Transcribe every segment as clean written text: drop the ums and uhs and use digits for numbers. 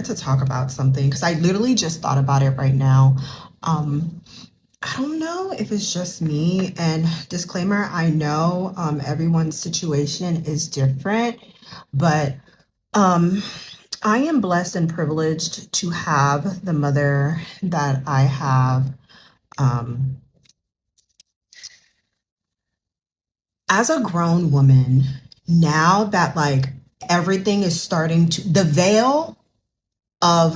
to talk about something because I literally just thought about it right now. Um, I don't know if it's just me, and disclaimer, I know everyone's situation is different, but um, I am blessed and privileged to have the mother that I have. Um, as a grown woman, now that like everything is starting to, the veil of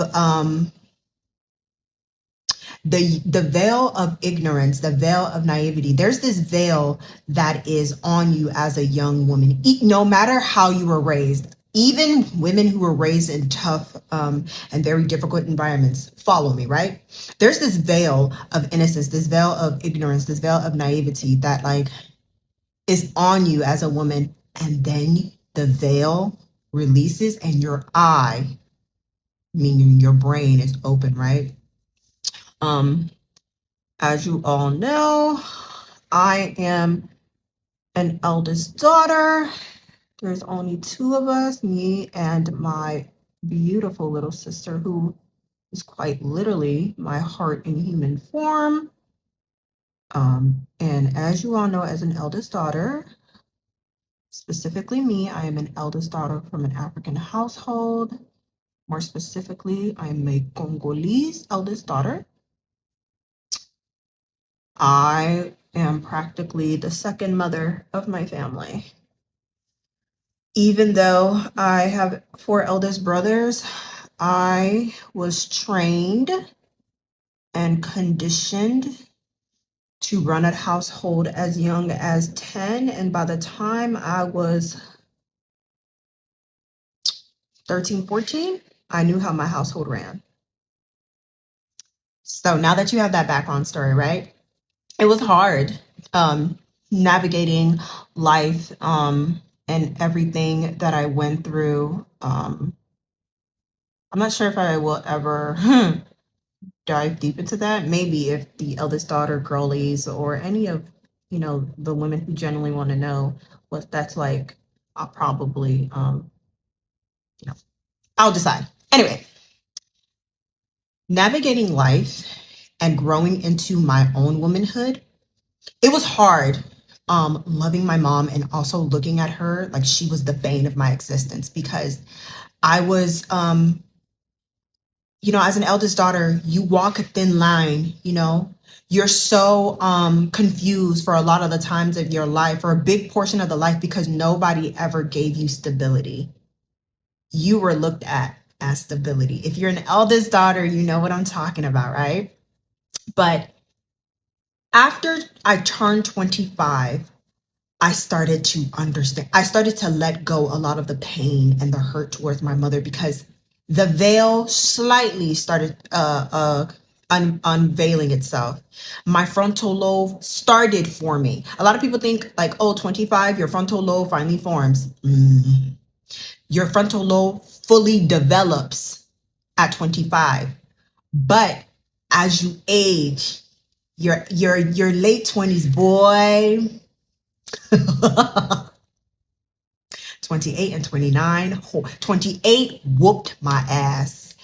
the veil of ignorance, the veil of naivety, there's this veil that is on you as a young woman, no matter how you were raised. Even women who were raised in tough and very difficult environments, follow me, right? There's this veil of innocence, this veil of ignorance, this veil of naivety that like is on you as a woman, and then the veil releases and your eye, meaning your brain, is open, right? um as you all know, I am an eldest daughter. There's only two of us, me and my beautiful little sister, who is quite literally my heart in human form. And as you all know, as an eldest daughter, specifically me, I am an eldest daughter from an African household. More specifically, I'm a Congolese eldest daughter. I am practically the second mother of my family. Even though I have four eldest brothers, I was trained and conditioned to run a household as young as 10. And by the time I was 13, 14, I knew how my household ran. So now that you have that background story, right? It was hard navigating life and everything that I went through. I'm not sure if I will ever dive deep into that. Maybe if the eldest daughter girlies or any of the women who genuinely want to know what that's like, I'll probably I'll decide. Anyway, navigating life and growing into my own womanhood, it was hard. Loving my mom and also looking at her like she was the bane of my existence, because I was as an eldest daughter, you walk a thin line. You're so confused for a lot of the times of your life, or a big portion of the life, because nobody ever gave you stability. You were looked at as stability. If you're an eldest daughter, you know what I'm talking about, right? But after I turned 25, I started to understand. I started to let go a lot of the pain and the hurt towards my mother, because the veil slightly started unveiling itself. My frontal lobe started forming. A lot of people think like, oh, 25, your frontal lobe finally forms. Your frontal lobe fully develops at 25. But as you age, your late 20s, boy, 28 and 29. 28 whooped my ass.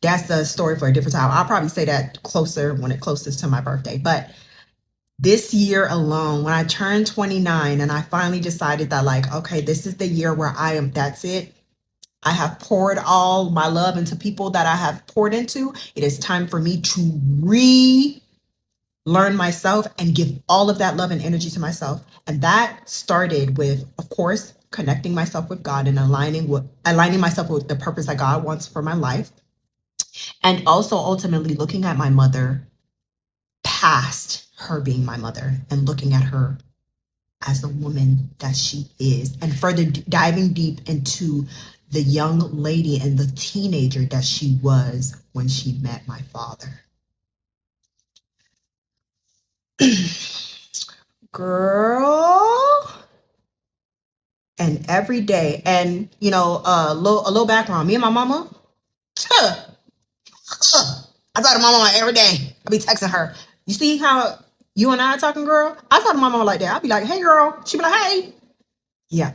That's a story for a different time. I'll probably say that closer, when it closest to my birthday. But this year alone, when I turned 29 and I finally decided that like, okay, this is the year where that's it. I have poured all my love into people that I have poured into. It is time for me to relearn myself and give all of that love and energy to myself. And that started with, of course, connecting myself with God and aligning myself with the purpose that God wants for my life. And also ultimately looking at my mother past her being my mother and looking at her as the woman that she is, and further diving deep into the young lady and the teenager that she was when she met my father. Girl. And every day, and a little background, me and my mama, I talk to my mama every day. I be texting her. You see how you and I are talking, girl? I talk to my mama like that. I be like, hey girl. She be like, hey. Yeah.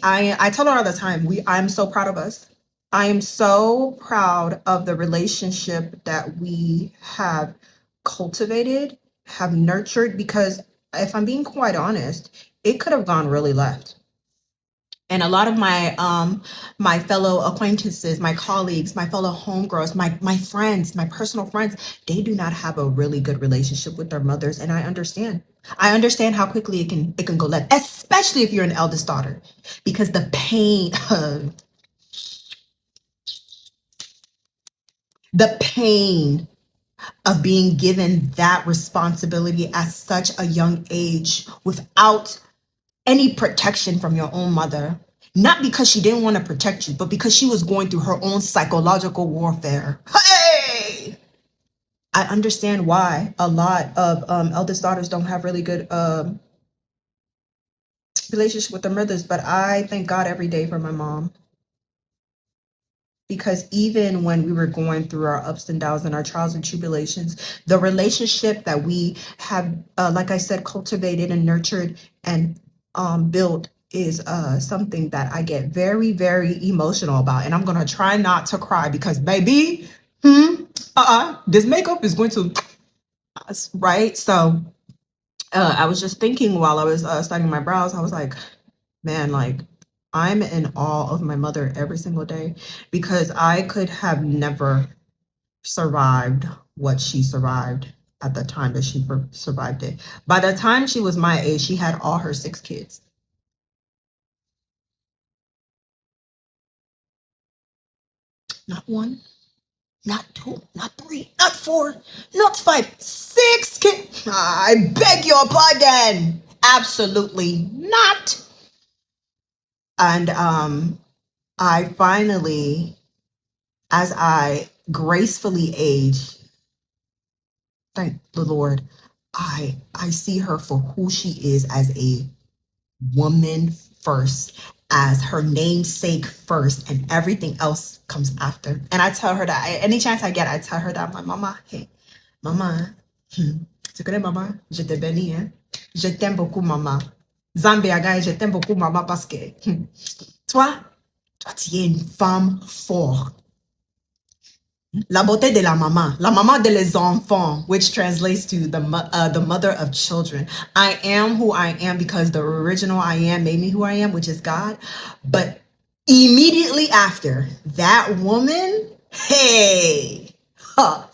I tell her all the time, I'm so proud of us. I am so proud of the relationship that we have cultivated, have nurtured, because if I'm being quite honest, it could have gone really left. And a lot of my fellow acquaintances, my colleagues, my fellow homegirls, my friends, my personal friends, they do not have a really good relationship with their mothers, and I understand. I understand how quickly it can go left, especially if you're an eldest daughter, because the pain the pain of being given that responsibility at such a young age without any protection from your own mother, not because she didn't want to protect you, but because she was going through her own psychological warfare. Hey, I understand why a lot of eldest daughters don't have really good relationship with their mothers, but I thank God every day for my mom, because even when we were going through our ups and downs and our trials and tribulations, the relationship that we have, like I said, cultivated and nurtured and built is something that I get very, very emotional about. And I'm going to try not to cry because, baby, this makeup is going to, right? So I was just thinking while I was studying my brows, I was like, man, like, I'm in awe of my mother every single day, because I could have never survived what she survived at the time that she survived it. By the time she was my age, she had all her 6 kids. Not one, not two, not three, not four, not five, 6 kids. I beg your pardon. Absolutely not. And I finally, as I gracefully age, thank the Lord, I see her for who she is, as a woman first, as her namesake first, and everything else comes after. And I tell her that any chance I get, I tell her that, my mama, hey, mama, tu connais maman, je te bénis, hein? Je t'aime beaucoup, maman. Zambia, guys, je t'aime beaucoup, maman, parce que toi, tu es une femme forte. La beauté de la maman de les enfants, which translates to the mother of children. I am who I am because the original I am made me who I am, which is God. But immediately after that woman, hey, huh.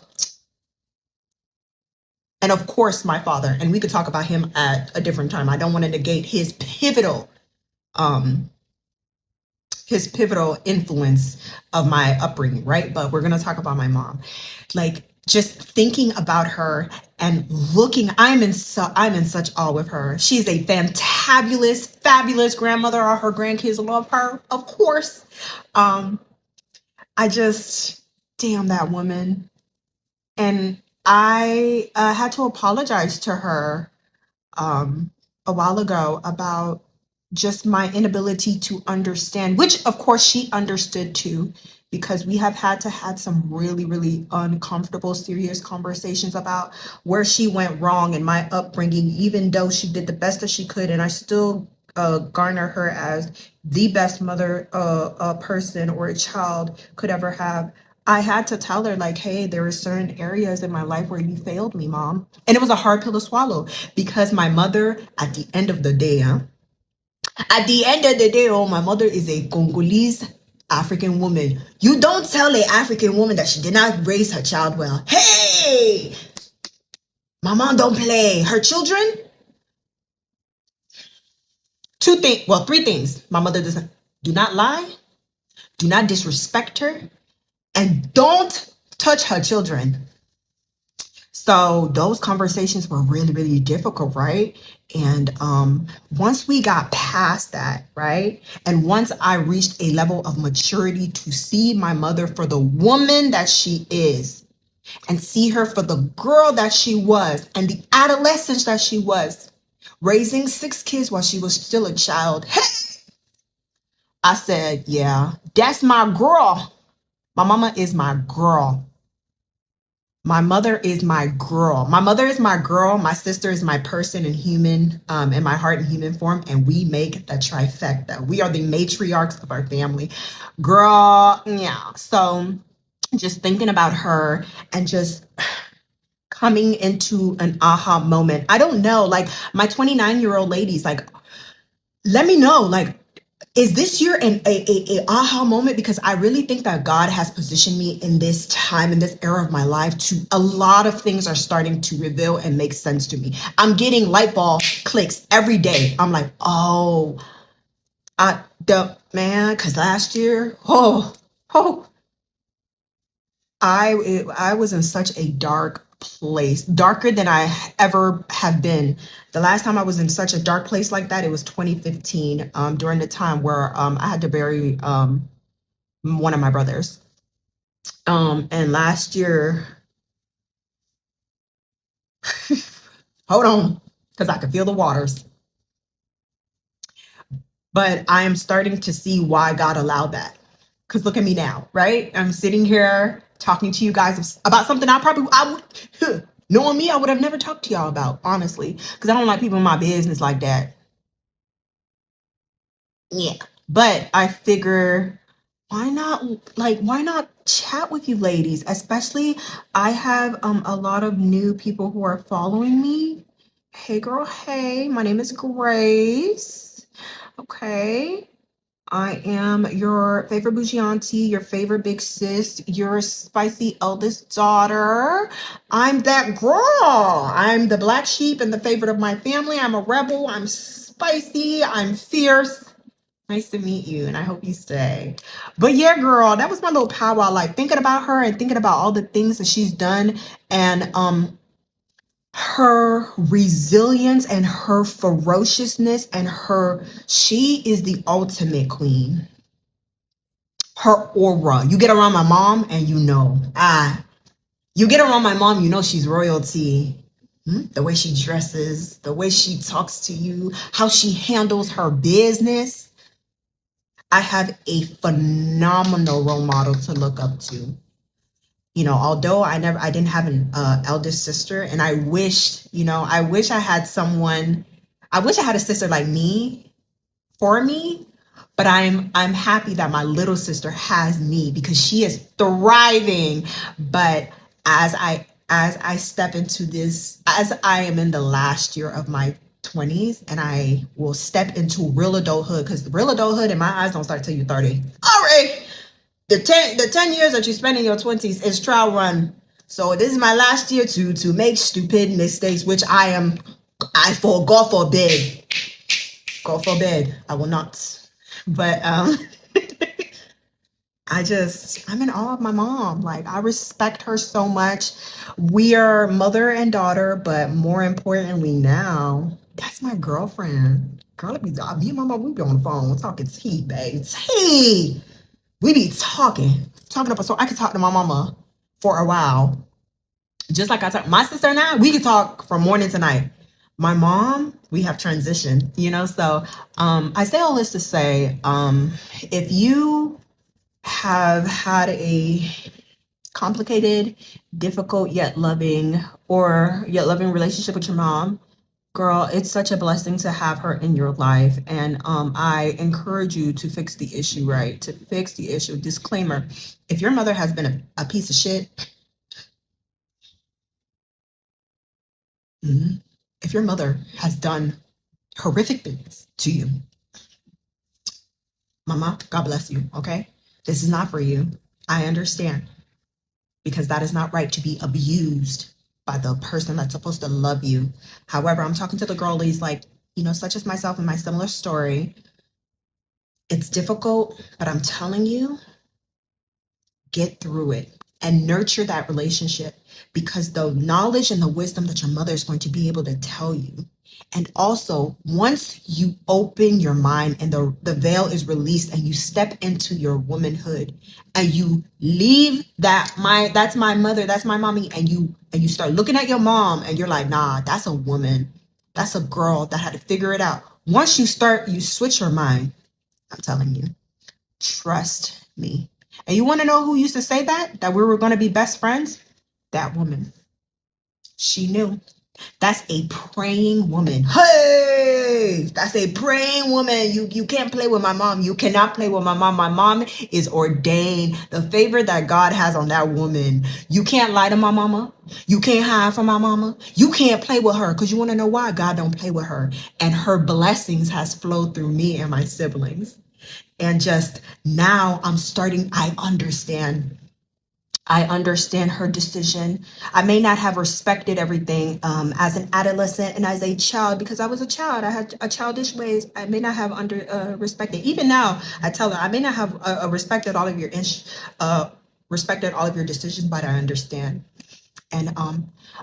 And of course, my father, and we could talk about him at a different time. I don't want to negate um, his pivotal influence of my upbringing, right? But we're going to talk about my mom. Like, just thinking about her and looking, I'm in such awe with her. She's a fantabulous, fabulous grandmother. All her grandkids love her, of course. I just, damn that woman. And I had to apologize to her a while ago about just my inability to understand, which of course she understood too, because we have had some really, really uncomfortable, serious conversations about where she went wrong in my upbringing, even though she did the best that she could. And I still garner her as the best mother a person or a child could ever have. I had to tell her, like, hey, there are certain areas in my life where you failed me, mom. And it was a hard pill to swallow, because my mother, at the end of the day, oh, my mother is a Congolese African woman. You don't tell a African woman that she did not raise her child well. Hey, my mom don't play. Her children, three things. My mother doesn't do not lie, do not disrespect her, and don't touch her children. So those conversations were really, really difficult, right? And once we got past that, right? And once I reached a level of maturity to see my mother for the woman that she is, and see her for the girl that she was, and the adolescence that she was, raising 6 kids while she was still a child. Hey, I said, yeah, that's my girl. My mama is my girl. My mother is my girl. My mother is my girl. My sister is my person in human, in my heart in human form, and we make the trifecta. We are the matriarchs of our family, girl. Yeah. So just thinking about her and just coming into an aha moment. I don't know, like my 29-year-old ladies, like let me know, like is this year a aha moment? Because I really think that God has positioned me in this time, in this era of my life, to a lot of things are starting to reveal and make sense to me. I'm getting light bulb clicks every day. I'm like, oh, because last year, oh, I was in such a dark place, darker than I ever have been. The last time I was in such a dark place like that, it was 2015, during the time where I had to bury one of my brothers. And last year, hold on, because I could feel the waters. But I am starting to see why God allowed that. Because look at me now, right? I'm sitting here talking to you guys about something I would, knowing me, I would have never talked to y'all about, honestly, because I don't like people in my business like that. Yeah. But I figure, why not chat with you ladies? Especially, I have a lot of new people who are following me. Hey girl, hey, my name is Grace. Okay. I am your favorite bougie auntie, your favorite big sis, your spicy eldest daughter. I'm that girl. I'm the black sheep and the favorite of my family. I'm a rebel. I'm spicy. I'm fierce. Nice to meet you, and I hope you stay. But yeah, girl, that was my little powwow. Like thinking about her and thinking about all the things that she's done, and her resilience and her ferociousness and she is the ultimate queen. Her aura. You get around my mom and you get around my mom, you know she's royalty. The way she dresses, the way she talks to you, how she handles her business. I have a phenomenal role model to look up to. Although I didn't have an eldest sister, and I wish I had someone, I wish I had a sister like me for me, but I'm happy that my little sister has me because she is thriving. But as I step into this, as I am in the last year of my 20s, and I will step into real adulthood, because the real adulthood in my eyes don't start till you're 30. All right. The 10 years that you spend in your 20s is trial run. So this is my last year to make stupid mistakes, which God forbid. God forbid, I will not. But I'm in awe of my mom. Like, I respect her so much. We are mother and daughter, but more importantly now, that's my girlfriend. Girl, me and my mom, we be on the phone talking tea, babe. Tea. We be talking about, so I could talk to my mama for a while. Just like I talk, my sister and I, we could talk from morning to night. My mom, we have transitioned. So I say all this to say, if you have had a complicated, difficult yet loving relationship with your mom, girl, it's such a blessing to have her in your life. And I encourage you to fix the issue, right? To fix the issue. Disclaimer: if your mother has been a piece of shit, if your mother has done horrific things to you, mama, God bless you, okay? This is not for you. I understand, because that is not right to be abused by the person that's supposed to love you. However, I'm talking to the girlies like, such as myself and my similar story. It's difficult, but I'm telling you, get through it and nurture that relationship, because the knowledge and the wisdom that your mother is going to be able to tell you. And also, once you open your mind and the veil is released and you step into your womanhood and you leave that's my mother, that's my mommy, and you start looking at your mom and you're like, nah, that's a woman. That's a girl that had to figure it out. Once you switch your mind, I'm telling you, trust me. And you want to know who used to say that we were going to be best friends? that woman. She knew. That's a praying woman. Hey, that's a praying woman. You can't play with my mom. You cannot play with my mom. My mom is ordained. The favor that God has on that woman. You can't lie to my mama. You can't hide from my mama. You can't play with her, because you want to know why? God don't play with her. And her blessings has flowed through me and my siblings. And just now I understand her decision. I may not have respected everything as an adolescent and as a child, because I was a child. I had a childish ways. I may not have respected. Even now, I tell her I may not have respected all of your respected all of your decisions, but I understand. And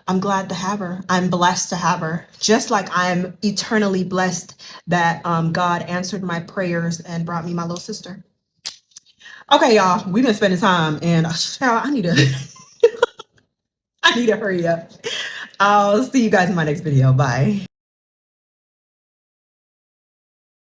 I'm glad to have her. I'm blessed to have her. Just like I'm eternally blessed that God answered my prayers and brought me my little sister. Okay, y'all, we've been spending time, and I need to I need to hurry up. I'll see you guys in my next video. Bye.